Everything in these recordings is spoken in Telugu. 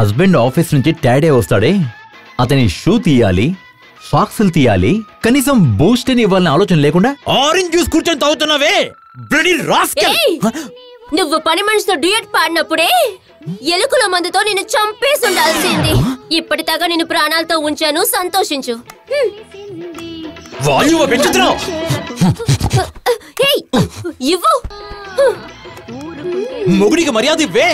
హస్బెండ్ ఆఫీస్ నుంచి టాడే వస్తాడే, అతని షూ తీయాలి, సాక్సులు తీయాలి, కనీసం బూస్ట్ అని ఇవ్వాలని ఆలోచన లేకుండా ఆరెంజ్ జ్యూస్ కూర్చొని తాగుతున్నావే. Bloody rascal! నువ్వు పని మనిషితో డ్యూయట్ పాడినప్పుడే ఎలుకల మందుతో నిన్ను చంపేసి ఉండాల్సింది. ఇప్పటిదాకా నిన్ను ప్రాణాలతో ఉంచాను, సంతోషించు. ఇవ్వు. మొగుడికి మర్యాద ఇవ్వే.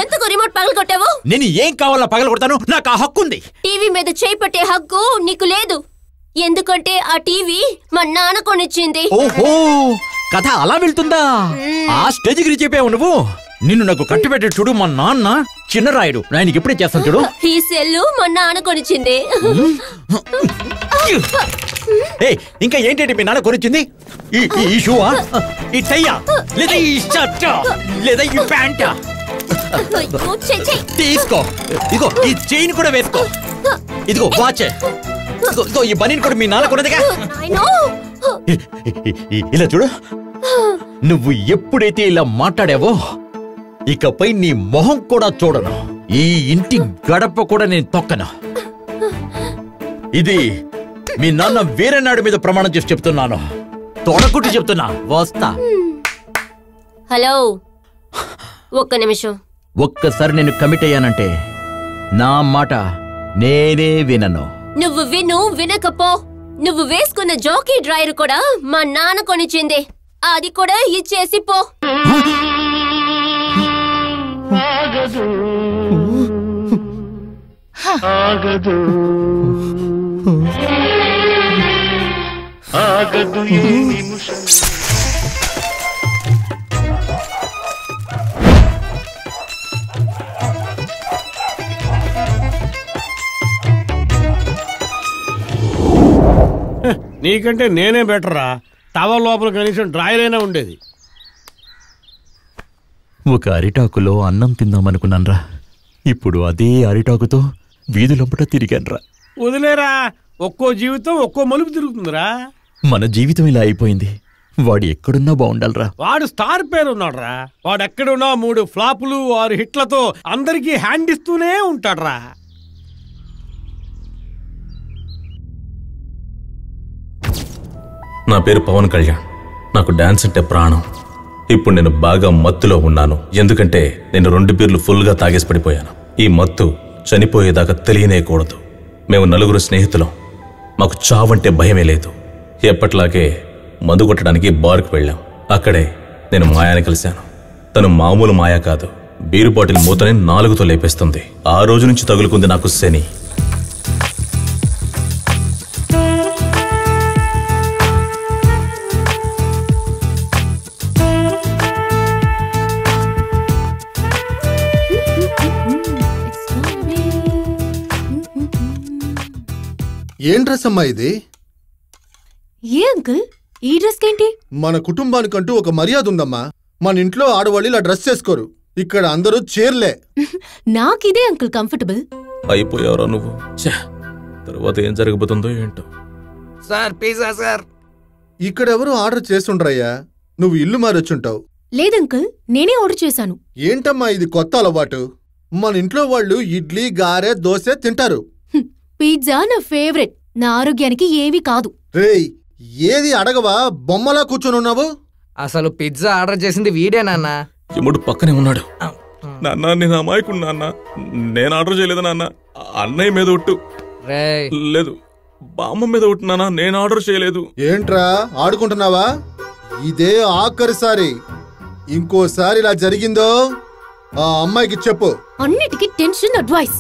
ఎందుకు రిమోట్ పగలు కొట్టావు? నేను ఏం కావాలా పగలు కొడతాను, నాకు ఆ హక్కు ఉంది. టీవీ మీద చేయి పట్టే హక్కు నీకు లేదు, ఎందుకంటే ఆ టీవీ మా నాన్న కొనిచ్చింది. ఓహో, కథ అలా వెళ్తుందా? ఆ స్టేజ్కి రీచ్ అయిపోయావు నువ్వు. నిన్ను నాకు కట్టి పెట్టి చూడు, మా నాన్న చిన్న రాయుడు, ఆయనకి ఎప్పుడే చేస్తాను చూడు. ఈ సెల్లు మా నాన్న కొనిచ్చింది. ఇంకా ఏంటంటే మీ నాన్న కొనిచ్చింది? ఈ షూవా, ఈ టైయా, లేదా ఈ షర్టా, లేదా ఈ ప్యాంటా? తీసుకో, ఇదిగో ఈ చైన్ కూడా వేసుకో, ఇదిగో వాచ్, ఇదిగో ఈ బనీన్ కూడా మీ నాన్న కొన్నదిగా. ఇలా చూడు, నువ్వు ఎప్పుడైతే ఇలా మాట్లాడావో ఇకపై నీ మొహం కూడా చూడను, ఈ ఇంటి గడప కూడా నేను తొక్కను. ఇది మీ నాన్న వేరే నాడు మీద ప్రమాణం చేసి చెప్తున్నాను, తొడకుట్టి చెప్తున్నా. వస్తా. హలో, ఒక్క నిమిషం. ఒక్కసారి నేను కమిట్ అయ్యానంటే నా మాట నేనే వినను. నువ్వు వినకపో. నువ్వు వేసుకున్న జోకీ డ్రైవర్ కూడా మా నాన్న కొనిచ్చింది, అది కూడా ఇచ్చేసి పో. నీకంటే నేనే బెటరా. టవర్ లోపల కనీసం డ్రాయర్ అయినా ఉండేది. ఒక అరిటాకులో అన్నం తిందామనుకున్నాన్రా, ఇప్పుడు అదే అరిటాకుతో వీధులంపట తిరిగాన్రా. వదిలేరా, ఒక్కో జీవితం ఒక్కో మలుపు తిరుగుతుందిరా. మన జీవితం ఇలా అయిపోయింది. వాడు ఎక్కడున్నా బాగుండాలరా. వాడు స్టార్ పేరు ఉన్నాడురా. వాడు ఎక్కడున్నా 3 ఫ్లాపులు 6 హిట్లతో అందరికీ హ్యాండ్ ఇస్తూనే ఉంటాడురా. నా పేరు పవన్ కళ్యాణ్. నాకు డాన్స్ అంటే ప్రాణం. ఇప్పుడు నేను బాగా మత్తులో ఉన్నాను, ఎందుకంటే నేను 2 బీర్లు ఫుల్గా తాగేసి పడిపోయాను. ఈ మత్తు చనిపోయేదాకా తెలియనేయకూడదు. మేము 4 స్నేహితులం. మాకు చావంటే భయమే లేదు. ఎప్పట్లాగే మందు కొట్టడానికి బార్కు వెళ్ళాం. అక్కడే నేను మాయాని కలిశాను. తను మామూలు మాయా కాదు, బీరు బాటిల్ మూతని 4తో లేపేస్తుంది. ఆ రోజు నుంచి తగులుకుంది నాకు శని. ఏం డ్రెస్ అమ్మా ఇది? ఏ అంకుల్, ఈ డ్రెస్ ఏంటి? మన కుటుంబానికంటూ ఒక మర్యాద ఉందమ్మా. మన ఇంట్లో ఆడవాళ్ళు ఇలా డ్రెస్ చేసుకోరు. ఇక్కడ అందరూ చీరలే. నాకిదే అంకుల్ కంఫర్టబుల్. అయిపోయావరా నువ్వు. తర్వాత ఏం జరగబోతుందో ఏంటో. Sir pizza sir. ఇక్కడెవరూ ఆర్డర్ చేస్తుండ్రయ్యా, నువ్వు ఇల్లు మారొచ్చుంటావు. లేదంకుల్, నేనే ఆర్డర్ చేశాను. ఏంటమ్మా ఇది కొత్త అలవాటు? మన ఇంట్లో వాళ్ళు ఇడ్లీ, గారె, దోశ తింటారు. పిజ్జా నా ఫేవరెట్. నా ఆరోగ్యానికి ఏవి కాదు. రేయ్, ఏది అడగవా? బొమ్మలా కూర్చొనున్నావు. అసలు పిజ్జా ఆర్డర్ చేసింది వీడే నాన్న. యముడు పక్కనే ఉన్నాడు. నాన్న, నేను అమాయకుడు నాన్న. నేను ఆర్డర్ చేయలేదు నాన్న. అన్నయ్య మీద ఒట్టు. లేదు, బామ్మ మీద ఒట్టు నాన్న. నేను ఆర్డర్ చేయలేదు. ఏంట్రా ఆడుకుంటున్నావా? ఇదే ఆఖరిసారి. ఇంకోసారి ఇలా జరిగిందో ఆ అమ్మాయికి చెప్పు. అన్నిటికీ టెన్షన్ అడ్వైస్.